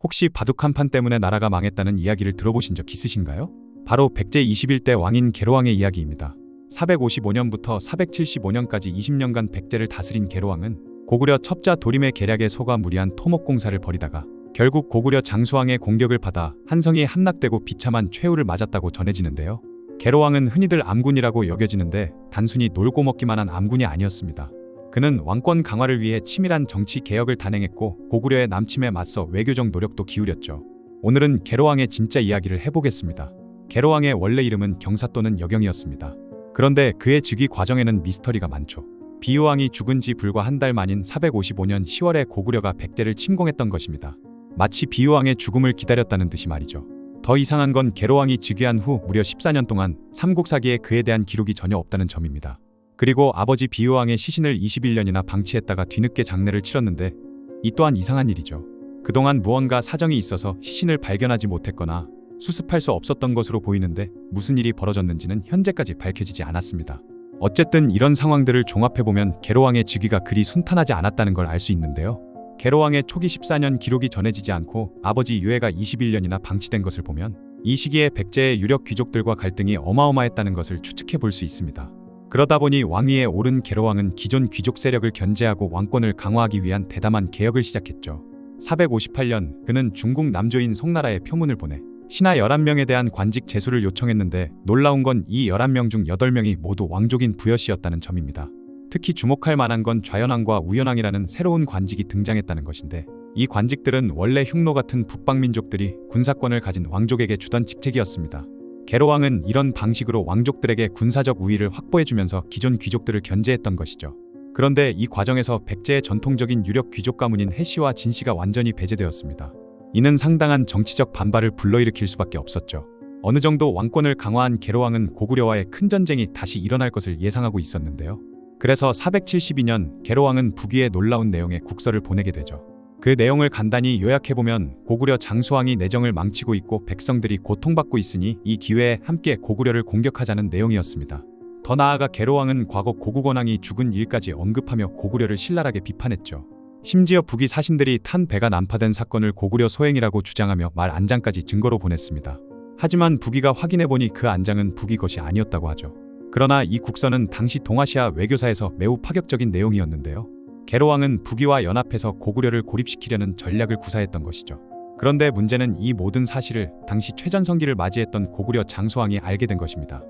혹시 바둑 한 판 때문에 나라가 망했다는 이야기를 들어보신 적 있으신가요? 바로 백제 21대 왕인 계로왕의 이야기입니다. 455년부터 475년까지 20년간 백제를 다스린 계로왕은 고구려 첩자 도림의 계략에 속아 무리한 토목공사를 벌이다가 결국 고구려 장수왕의 공격을 받아 한성이 함락되고 비참한 최후를 맞았다고 전해지는데요. 계로왕은 흔히들 암군이라고 여겨지는데 단순히 놀고 먹기만 한 암군이 아니었습니다. 그는 왕권 강화를 위해 치밀한 정치 개혁을 단행했고 고구려의 남침에 맞서 외교적 노력도 기울였죠. 오늘은 계로왕의 진짜 이야기를 해보겠습니다. 계로왕의 원래 이름은 경사 또는 여경이었습니다. 그런데 그의 즉위 과정에는 미스터리가 많죠. 비유왕이 죽은 지 불과 한 달 만인 455년 10월에 고구려가 백제를 침공했던 것입니다. 마치 비유왕의 죽음을 기다렸다는 듯이 말이죠. 더 이상한 건 계로왕이 즉위한 후 무려 14년 동안 삼국사기에 그에 대한 기록이 전혀 없다는 점입니다. 그리고 아버지 비유왕의 시신을 21년이나 방치했다가 뒤늦게 장례를 치렀는데 이 또한 이상한 일이죠. 그동안 무언가 사정이 있어서 시신을 발견하지 못했거나 수습할 수 없었던 것으로 보이는데 무슨 일이 벌어졌는지는 현재까지 밝혀지지 않았습니다. 어쨌든 이런 상황들을 종합해보면 계로왕의 즉위가 그리 순탄하지 않았다는 걸 알 수 있는데요. 계로왕의 초기 14년 기록이 전해지지 않고 아버지 유해가 21년이나 방치된 것을 보면 이 시기에 백제의 유력 귀족들과 갈등이 어마어마했다는 것을 추측해 볼 수 있습니다. 그러다 보니 왕위에 오른 계로왕은 기존 귀족 세력을 견제하고 왕권을 강화하기 위한 대담한 개혁을 시작했죠. 458년 그는 중국 남조인 송나라에 표문을 보내 신하 11명에 대한 관직 제수를 요청했는데 놀라운 건 이 11명 중 8명이 모두 왕족인 부여씨였다는 점입니다. 특히 주목할 만한 건 좌연왕과 우연왕이라는 새로운 관직이 등장했다는 것인데 이 관직들은 원래 흉노 같은 북방민족들이 군사권을 가진 왕족에게 주던 직책이었습니다. 계로왕은 이런 방식으로 왕족들에게 군사적 우위를 확보해주면서 기존 귀족들을 견제했던 것이죠. 그런데 이 과정에서 백제의 전통적인 유력 귀족 가문인 해씨와 진씨가 완전히 배제되었습니다. 이는 상당한 정치적 반발을 불러일으킬 수밖에 없었죠. 어느 정도 왕권을 강화한 계로왕은 고구려와의 큰 전쟁이 다시 일어날 것을 예상하고 있었는데요. 그래서 472년 계로왕은 북위에 놀라운 내용의 국서를 보내게 되죠. 그 내용을 간단히 요약해보면 고구려 장수왕이 내정을 망치고 있고 백성들이 고통받고 있으니 이 기회에 함께 고구려를 공격하자는 내용이었습니다. 더 나아가 계로왕은 과거 고국원왕이 죽은 일까지 언급하며 고구려를 신랄하게 비판했죠. 심지어 북위 사신들이 탄 배가 난파된 사건을 고구려 소행이라고 주장하며 말 안장까지 증거로 보냈습니다. 하지만 북위가 확인해보니 그 안장은 북위 것이 아니었다고 하죠. 그러나 이 국서는 당시 동아시아 외교사에서 매우 파격적인 내용이었는데요. 계로왕은 북위와 연합해서 고구려를 고립시키려는 전략을 구사했던 것이죠. 그런데 문제는 이 모든 사실을 당시 최전성기를 맞이했던 고구려 장수왕이 알게 된 것입니다.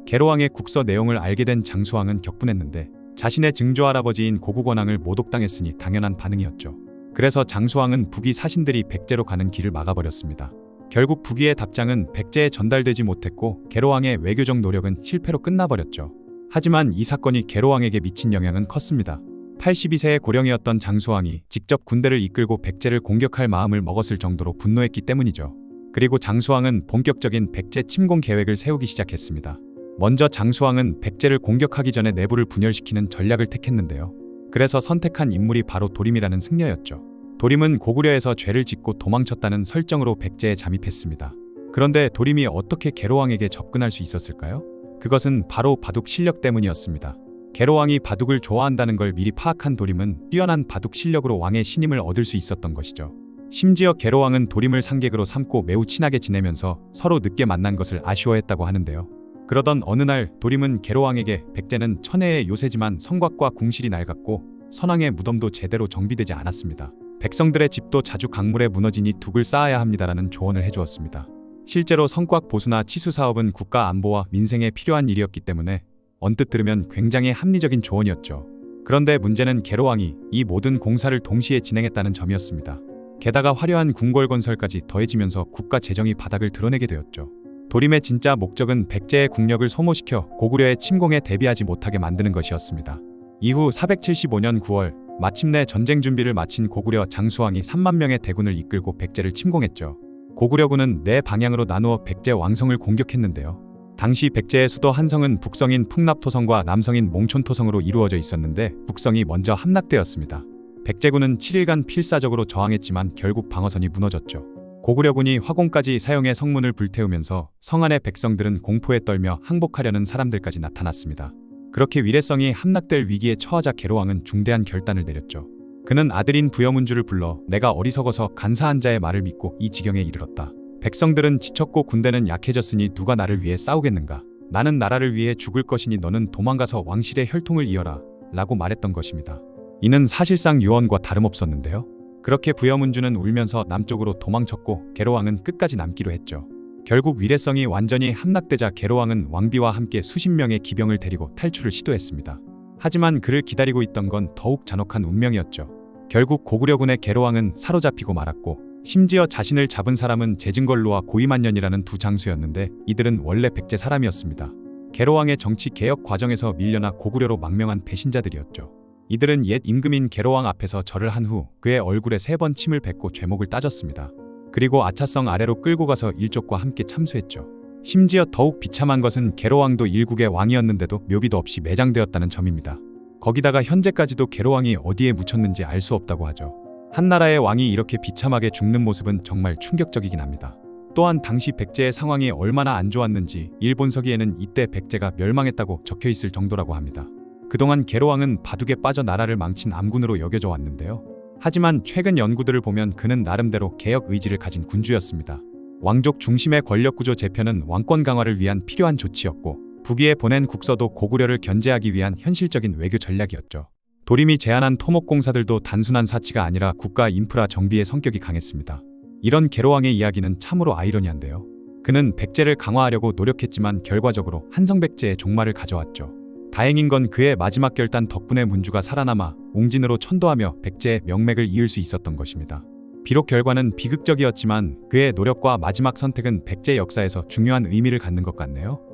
계로왕의 국서 내용을 알게 된 장수왕은 격분했는데 자신의 증조할아버지인 고국원왕을 모독당했으니 당연한 반응이었죠. 그래서 장수왕은 북위 사신들이 백제로 가는 길을 막아버렸습니다. 결국 북위의 답장은 백제에 전달되지 못했고 계로왕의 외교적 노력은 실패로 끝나버렸죠. 하지만 이 사건이 계로왕에게 미친 영향은 컸습니다. 82세의 고령이었던 장수왕이 직접 군대를 이끌고 백제를 공격할 마음을 먹었을 정도로 분노했기 때문이죠. 그리고 장수왕은 본격적인 백제 침공 계획을 세우기 시작했습니다. 먼저 장수왕은 백제를 공격하기 전에 내부를 분열시키는 전략을 택했는데요. 그래서 선택한 인물이 바로 도림이라는 승려였죠. 도림은 고구려에서 죄를 짓고 도망쳤다는 설정으로 백제에 잠입했습니다. 그런데 도림이 어떻게 계로왕에게 접근할 수 있었을까요? 그것은 바로 바둑 실력 때문이었습니다. 계로왕이 바둑을 좋아한다는 걸 미리 파악한 도림은 뛰어난 바둑 실력으로 왕의 신임을 얻을 수 있었던 것이죠. 심지어 계로왕은 도림을 상객으로 삼고 매우 친하게 지내면서 서로 늦게 만난 것을 아쉬워했다고 하는데요. 그러던 어느 날 도림은 계로왕에게 백제는 천혜의 요새지만 성곽과 궁실이 낡았고 선왕의 무덤도 제대로 정비되지 않았습니다. 백성들의 집도 자주 강물에 무너지니 둑을 쌓아야 합니다라는 조언을 해주었습니다. 실제로 성곽 보수나 치수 사업은 국가 안보와 민생에 필요한 일이었기 때문에 언뜻 들으면 굉장히 합리적인 조언이었죠. 그런데 문제는 계로왕이 이 모든 공사를 동시에 진행했다는 점이었습니다. 게다가 화려한 궁궐 건설까지 더해지면서 국가 재정이 바닥을 드러내게 되었죠. 도림의 진짜 목적은 백제의 국력을 소모시켜 고구려의 침공에 대비하지 못하게 만드는 것이었습니다. 이후 475년 9월 마침내 전쟁 준비를 마친 고구려 장수왕이 3만 명의 대군을 이끌고 백제를 침공했죠. 고구려군은 네 방향으로 나누어 백제 왕성을 공격했는데요. 당시 백제의 수도 한성은 북성인 풍납토성과 남성인 몽촌토성으로 이루어져 있었는데 북성이 먼저 함락되었습니다. 백제군은 7일간 필사적으로 저항했지만 결국 방어선이 무너졌죠. 고구려군이 화공까지 사용해 성문을 불태우면서 성 안의 백성들은 공포에 떨며 항복하려는 사람들까지 나타났습니다. 그렇게 위례성이 함락될 위기에 처하자 계로왕은 중대한 결단을 내렸죠. 그는 아들인 부여문주를 불러 내가 어리석어서 간사한 자의 말을 믿고 이 지경에 이르렀다. 백성들은 지쳤고 군대는 약해졌으니 누가 나를 위해 싸우겠는가? 나는 나라를 위해 죽을 것이니 너는 도망가서 왕실의 혈통을 이어라 라고 말했던 것입니다. 이는 사실상 유언과 다름없었는데요. 그렇게 부여문주는 울면서 남쪽으로 도망쳤고 계로왕은 끝까지 남기로 했죠. 결국 위례성이 완전히 함락되자 계로왕은 왕비와 함께 수십 명의 기병을 데리고 탈출을 시도했습니다. 하지만 그를 기다리고 있던 건 더욱 잔혹한 운명이었죠. 결국 고구려군의 계로왕은 사로잡히고 말았고 심지어 자신을 잡은 사람은 제증걸로와 고이만년이라는 두 장수였는데 이들은 원래 백제 사람이었습니다. 계로왕의 정치 개혁 과정에서 밀려나 고구려로 망명한 배신자들이었죠. 이들은 옛 임금인 계로왕 앞에서 절을 한 후 그의 얼굴에 3번 침을 뱉고 죄목을 따졌습니다. 그리고 아차성 아래로 끌고 가서 일족과 함께 참수했죠. 심지어 더욱 비참한 것은 계로왕도 일국의 왕이었는데도 묘비도 없이 매장되었다는 점입니다. 거기다가 현재까지도 계로왕이 어디에 묻혔는지 알 수 없다고 하죠. 한 나라의 왕이 이렇게 비참하게 죽는 모습은 정말 충격적이긴 합니다. 또한 당시 백제의 상황이 얼마나 안 좋았는지 일본서기에는 이때 백제가 멸망했다고 적혀 있을 정도라고 합니다. 그동안 계로왕은 바둑에 빠져 나라를 망친 암군으로 여겨져 왔는데요. 하지만 최근 연구들을 보면 그는 나름대로 개혁 의지를 가진 군주였습니다. 왕족 중심의 권력구조 재편은 왕권 강화를 위한 필요한 조치였고 북위에 보낸 국서도 고구려를 견제하기 위한 현실적인 외교 전략이었죠. 도림이 제안한 토목공사들도 단순한 사치가 아니라 국가 인프라 정비의 성격이 강했습니다. 이런 계로왕의 이야기는 참으로 아이러니한데요. 그는 백제를 강화하려고 노력했지만 결과적으로 한성백제의 종말을 가져왔죠. 다행인 건 그의 마지막 결단 덕분에 문주가 살아남아 웅진으로 천도하며 백제의 명맥을 이을 수 있었던 것입니다. 비록 결과는 비극적이었지만 그의 노력과 마지막 선택은 백제 역사에서 중요한 의미를 갖는 것 같네요.